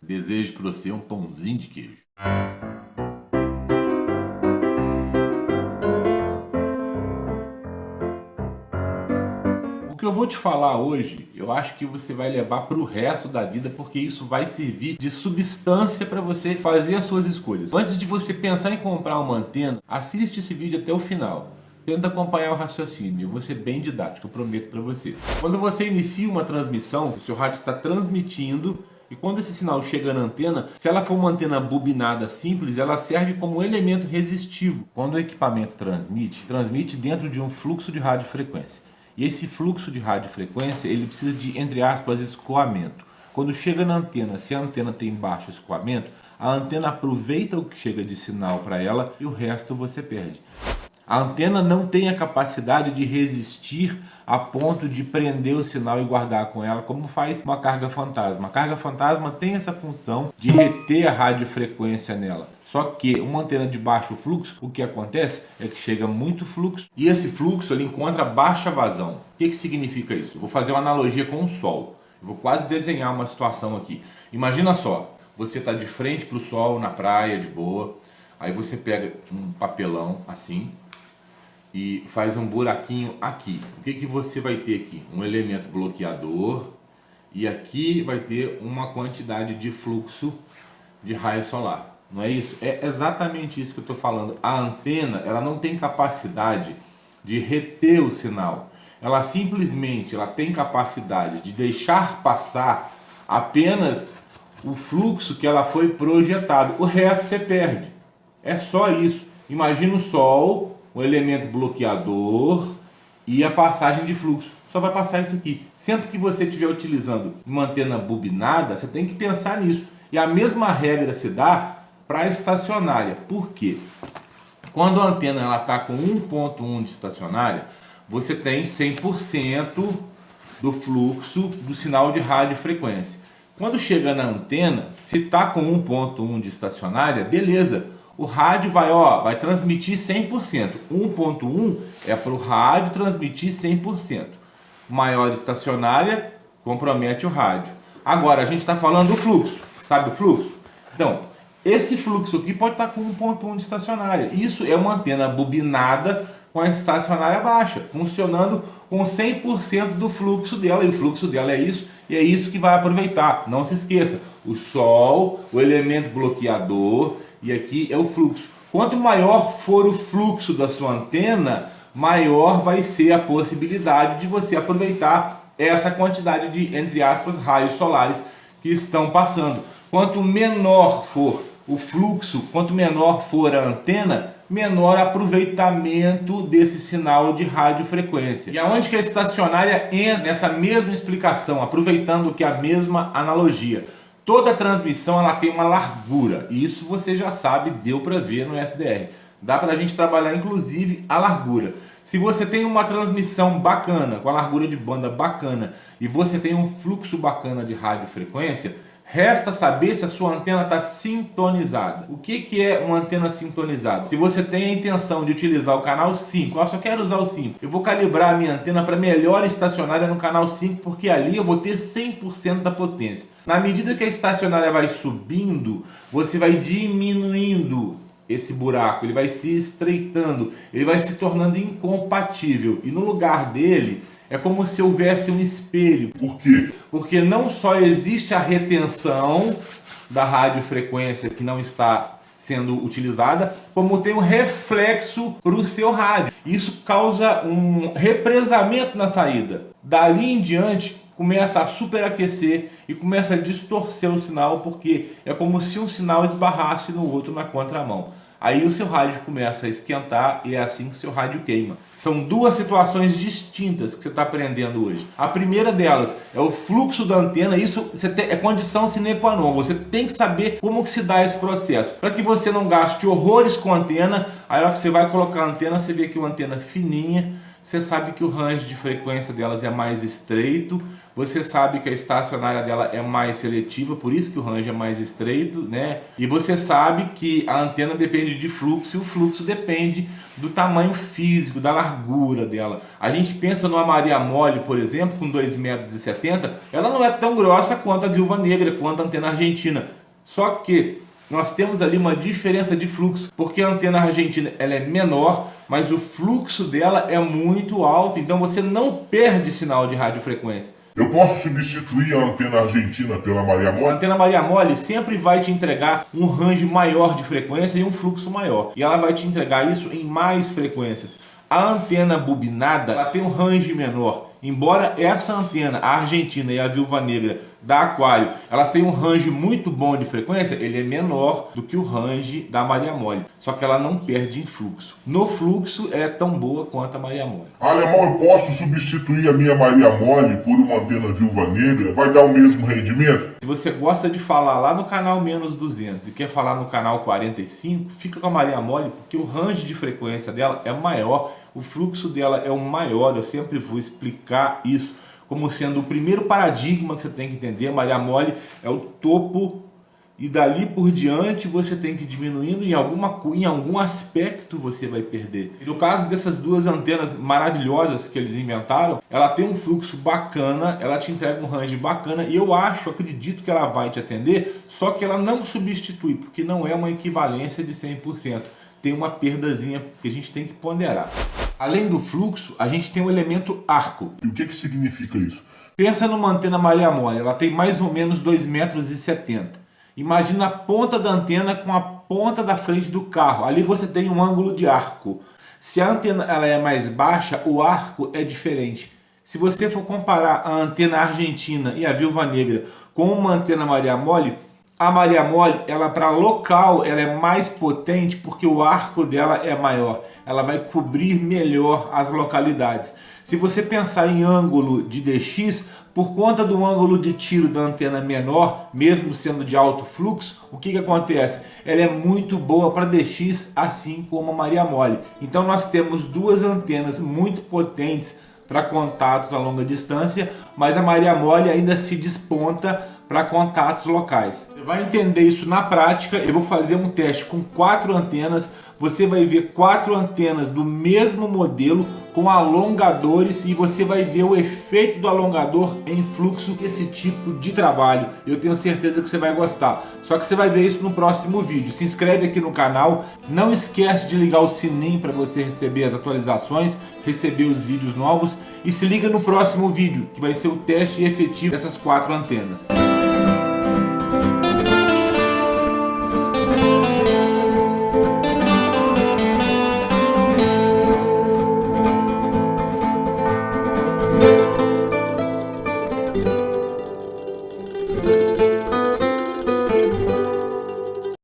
Desejo para você um pãozinho de queijo. O que eu vou te falar hoje, eu acho que você vai levar para o resto da vida, porque isso vai servir de substância para você fazer as suas escolhas. Antes de você pensar em comprar uma antena, assiste esse vídeo até o final. Tenta acompanhar o raciocínio, eu vou ser bem didático, eu prometo para você. Quando você inicia uma transmissão, o seu rádio está transmitindo, e quando esse sinal chega na antena, se ela for uma antena bobinada simples, ela serve como elemento resistivo. Quando o equipamento transmite dentro de um fluxo de radiofrequência. E esse fluxo de radiofrequência, ele precisa de, entre aspas, escoamento. Quando chega na antena, se a antena tem baixo escoamento, a antena aproveita o que chega de sinal para ela e o resto você perde. A antena não tem a capacidade de resistir a ponto de prender o sinal e guardar com ela, como faz uma carga fantasma. A carga fantasma tem essa função de reter a radiofrequência nela. Só que uma antena de baixo fluxo, o que acontece é que chega muito fluxo e esse fluxo ele encontra baixa vazão. O que significa isso? Eu vou fazer uma analogia com o sol. Eu vou quase desenhar uma situação aqui. Imagina só, você está de frente para o sol na praia, de boa. Aí você pega um papelão assim e faz um buraquinho aqui. O que você vai ter aqui? Um elemento bloqueador e aqui vai ter uma quantidade de fluxo de raio solar. Não é isso? É exatamente isso que eu estou falando. A antena ela não tem capacidade de reter o sinal. Ela simplesmente tem capacidade de deixar passar apenas o fluxo que ela foi projetado. O resto você perde. É só isso. Imagina o sol, o elemento bloqueador e a passagem de fluxo. Só vai passar isso aqui. Sempre que você estiver utilizando uma antena bobinada, você tem que pensar nisso. E a mesma regra se dá para a estacionária. Por quê? Quando a antena está com 1.1 de estacionária, você tem 100% do fluxo do sinal de radiofrequência. Quando chega na antena, se está com 1.1 de estacionária, beleza. O rádio vai transmitir 100%. 1.1 é para o rádio transmitir 100%. Maior estacionária compromete o rádio. Agora a gente está falando do fluxo. Sabe o fluxo? Então, esse fluxo aqui pode estar com 1.1 de estacionária. Isso é uma antena bobinada com a estacionária baixa, funcionando com 100% do fluxo dela. E o fluxo dela é isso, e é isso que vai aproveitar. Não se esqueça, o sol, o elemento bloqueador, e aqui é o fluxo. Quanto maior for o fluxo da sua antena, maior vai ser a possibilidade de você aproveitar essa quantidade de, entre aspas, raios solares que estão passando. Quanto menor for o fluxo, quanto menor for a antena, menor aproveitamento desse sinal de radiofrequência. E aonde que a estacionária entra nessa mesma explicação, aproveitando que a mesma analogia. Toda transmissão ela tem uma largura, e isso você já sabe, deu para ver no SDR. Dá para a gente trabalhar inclusive a largura. Se você tem uma transmissão bacana, com a largura de banda bacana, e você tem um fluxo bacana de radiofrequência, resta saber se a sua antena está sintonizada. O que é uma antena sintonizada? Se você tem a intenção de utilizar o canal 5, eu só quero usar o 5, eu vou calibrar a minha antena para melhor estacionária no canal 5, porque ali eu vou ter 100% da potência. Na medida que a estacionária vai subindo, você vai diminuindo esse buraco, ele vai se estreitando, ele vai se tornando incompatível. E no lugar dele, é como se houvesse um espelho. Por quê? Porque não só existe a retenção da radiofrequência que não está sendo utilizada, como tem um reflexo para o seu rádio. Isso causa um represamento na saída. Dali em diante, começa a superaquecer e começa a distorcer o sinal, porque é como se um sinal esbarrasse no outro na contramão. Aí o seu rádio começa a esquentar e é assim que o seu rádio queima. São duas situações distintas que você está aprendendo hoje. A primeira delas é o fluxo da antena. Isso é condição sine qua non. Você tem que saber como que se dá esse processo. Para que você não gaste horrores com a antena. Aí na hora que você vai colocar a antena, você vê que é uma antena fininha. Você sabe que o range de frequência delas é mais estreito. Você sabe que a estacionária dela é mais seletiva, por isso que o range é mais estreito, né? E você sabe que a antena depende de fluxo e o fluxo depende do tamanho físico, da largura dela. A gente pensa numa Maria Mole, por exemplo, com 2,70 m, ela não é tão grossa quanto a Viúva Negra, quanto a antena argentina. Só que nós temos ali uma diferença de fluxo, porque a antena argentina ela é menor, mas o fluxo dela é muito alto, então você não perde sinal de radiofrequência. Eu posso substituir a antena argentina pela Maria Mole? A antena Maria Mole sempre vai te entregar um range maior de frequência e um fluxo maior. E ela vai te entregar isso em mais frequências. A antena bobinada, ela tem um range menor. Embora essa antena, a argentina e a Viúva Negra da Aquário, elas têm um range muito bom de frequência, ele é menor do que o range da Maria Mole. Só que ela não perde em fluxo. No fluxo, ela é tão boa quanto a Maria Mole. Alemão, eu posso substituir a minha Maria Mole por uma antena Viúva Negra? Vai dar o mesmo rendimento? Se você gosta de falar lá no canal menos 200 e quer falar no canal 45, fica com a Maria Mole, porque o range de frequência dela é maior, o fluxo dela é o maior. Eu sempre vou explicar isso como sendo o primeiro paradigma que você tem que entender. A Maria Mole é o topo e dali por diante você tem que ir diminuindo, em algum aspecto você vai perder. E no caso dessas duas antenas maravilhosas que eles inventaram, ela tem um fluxo bacana, ela te entrega um range bacana e eu acredito que ela vai te atender, só que ela não substitui, porque não é uma equivalência de 100%. Tem uma perdazinha que a gente tem que ponderar. Além do fluxo, a gente tem o elemento arco. E o que significa isso? Pensa numa antena Maria Mole, ela tem mais ou menos 2,70 m. Imagina a ponta da antena com a ponta da frente do carro. Ali você tem um ângulo de arco. Se a antena ela é mais baixa, o arco é diferente. Se você for comparar a antena argentina e a Viúva Negra com uma antena Maria Mole, a Maria Mole, ela para local, ela é mais potente porque o arco dela é maior. Ela vai cobrir melhor as localidades. Se você pensar em ângulo de DX, por conta do ângulo de tiro da antena menor, mesmo sendo de alto fluxo, o que acontece? Ela é muito boa para DX, assim como a Maria Mole. Então nós temos duas antenas muito potentes para contatos a longa distância, mas a Maria Mole ainda se desponta para contatos locais. Você vai entender isso na prática. Eu vou fazer um teste com 4 antenas. Você vai ver 4 antenas do mesmo modelo com alongadores e você vai ver o efeito do alongador em fluxo, esse tipo de trabalho. Eu tenho certeza que você vai gostar. Só que você vai ver isso no próximo vídeo. Se inscreve aqui no canal. Não esquece de ligar o sininho para você receber as atualizações, receber os vídeos novos. E se liga no próximo vídeo, que vai ser o teste efetivo dessas 4 antenas.